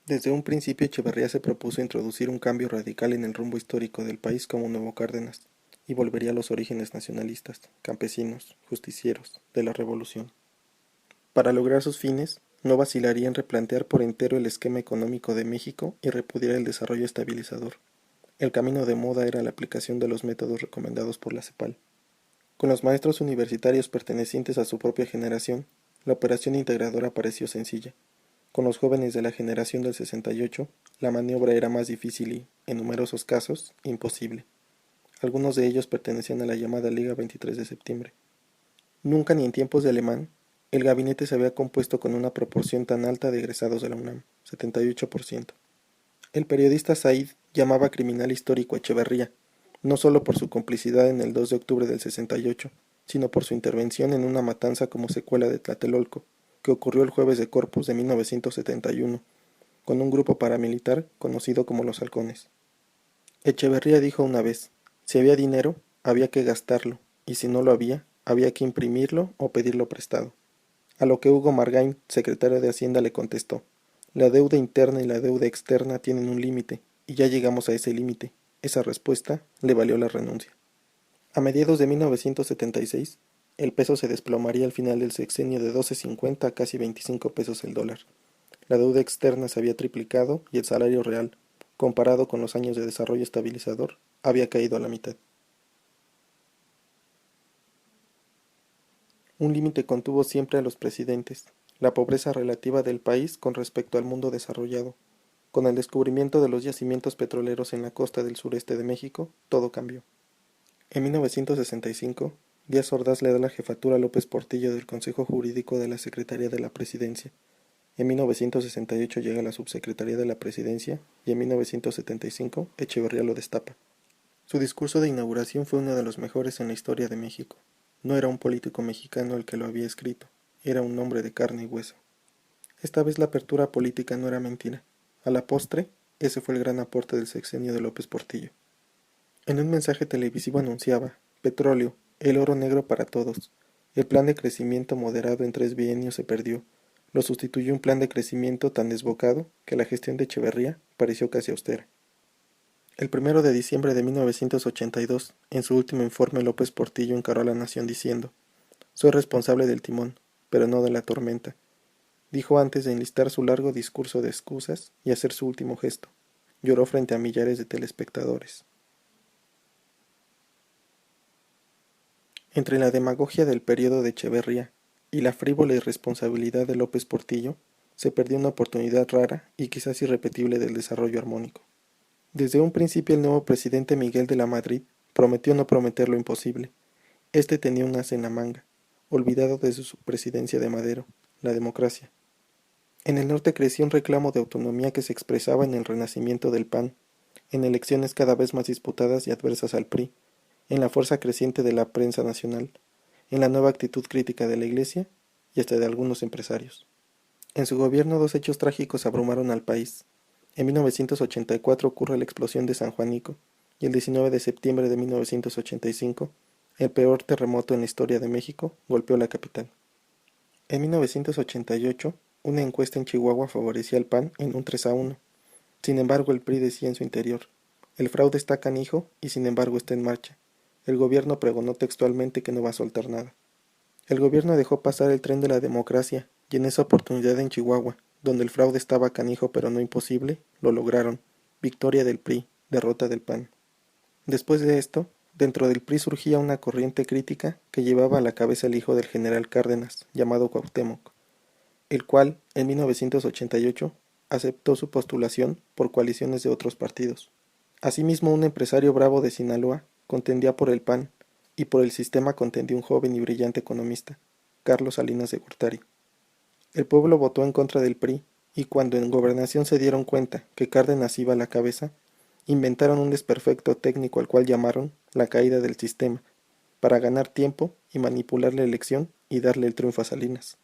Desde un principio Echeverría se propuso introducir un cambio radical en el rumbo histórico del país como nuevo Cárdenas, y volvería a los orígenes nacionalistas, campesinos, justicieros, de la revolución. Para lograr sus fines, no vacilaría en replantear por entero el esquema económico de México y repudiar el desarrollo estabilizador. El camino de moda era la aplicación de los métodos recomendados por la CEPAL. Con los maestros universitarios pertenecientes a su propia generación, la operación integradora pareció sencilla. Con los jóvenes de la generación del 68, la maniobra era más difícil y, en numerosos casos, imposible. Algunos de ellos pertenecían a la llamada Liga 23 de septiembre. Nunca ni en tiempos de Alemán, el gabinete se había compuesto con una proporción tan alta de egresados de la UNAM, 78%. El periodista Said llamaba criminal histórico a Echeverría, no solo por su complicidad en el 2 de octubre del 68, sino por su intervención en una matanza como secuela de Tlatelolco, que ocurrió el jueves de Corpus de 1971, con un grupo paramilitar conocido como los Halcones. Echeverría dijo una vez, si había dinero, había que gastarlo, y si no lo había que imprimirlo o pedirlo prestado. A lo que Hugo Margain, secretario de Hacienda, le contestó, la deuda interna y la deuda externa tienen un límite, y ya llegamos a ese límite. Esa respuesta le valió la renuncia. A mediados de 1976, el peso se desplomaría al final del sexenio de 12.50 a casi 25 pesos el dólar. La deuda externa se había triplicado y el salario real, comparado con los años de desarrollo estabilizador, había caído a la mitad. Un límite contuvo siempre a los presidentes, la pobreza relativa del país con respecto al mundo desarrollado. Con el descubrimiento de los yacimientos petroleros en la costa del sureste de México, todo cambió. En 1965, Díaz Ordaz le da la jefatura a López Portillo del Consejo Jurídico de la Secretaría de la Presidencia. En 1968 llega a la Subsecretaría de la Presidencia y en 1975 Echeverría lo destapa. Su discurso de inauguración fue uno de los mejores en la historia de México. No era un político mexicano el que lo había escrito, era un hombre de carne y hueso. Esta vez la apertura política no era mentira. A la postre, ese fue el gran aporte del sexenio de López Portillo. En un mensaje televisivo anunciaba, petróleo, el oro negro para todos. El plan de crecimiento moderado en 3 bienios se perdió. Lo sustituyó un plan de crecimiento tan desbocado que la gestión de Echeverría pareció casi austera. El 1 de diciembre de 1982, en su último informe, López Portillo encaró a la nación diciendo, soy responsable del timón, pero no de la tormenta. Dijo antes de enlistar su largo discurso de excusas y hacer su último gesto. Lloró frente a millares de telespectadores. Entre la demagogia del periodo de Echeverría y la frívola irresponsabilidad de López Portillo, se perdió una oportunidad rara y quizás irrepetible del desarrollo armónico. Desde un principio el nuevo presidente Miguel de la Madrid prometió no prometer lo imposible. Este tenía un as en la manga, olvidado desde su presidencia de Madero, la democracia. En el norte creció un reclamo de autonomía que se expresaba en el renacimiento del PAN, en elecciones cada vez más disputadas y adversas al PRI, en la fuerza creciente de la prensa nacional, en la nueva actitud crítica de la Iglesia y hasta de algunos empresarios. En su gobierno dos hechos trágicos abrumaron al país. En 1984 ocurre la explosión de San Juanico y el 19 de septiembre de 1985, el peor terremoto en la historia de México golpeó la capital. En 1988, una encuesta en Chihuahua favorecía al PAN en un 3-1. Sin embargo, el PRI decía en su interior, el fraude está canijo y sin embargo está en marcha. El gobierno pregonó textualmente que no va a soltar nada. El gobierno dejó pasar el tren de la democracia y en esa oportunidad en Chihuahua, donde el fraude estaba canijo pero no imposible, lo lograron. Victoria del PRI, derrota del PAN. Después de esto, dentro del PRI surgía una corriente crítica que llevaba a la cabeza el hijo del general Cárdenas, llamado Cuauhtémoc, el cual, en 1988, aceptó su postulación por coaliciones de otros partidos. Asimismo, un empresario bravo de Sinaloa contendía por el PAN, y por el sistema contendía un joven y brillante economista, Carlos Salinas de Gortari. El pueblo votó en contra del PRI, y cuando en gobernación se dieron cuenta que Cárdenas iba a la cabeza, inventaron un desperfecto técnico al cual llamaron la caída del sistema, para ganar tiempo y manipular la elección y darle el triunfo a Salinas.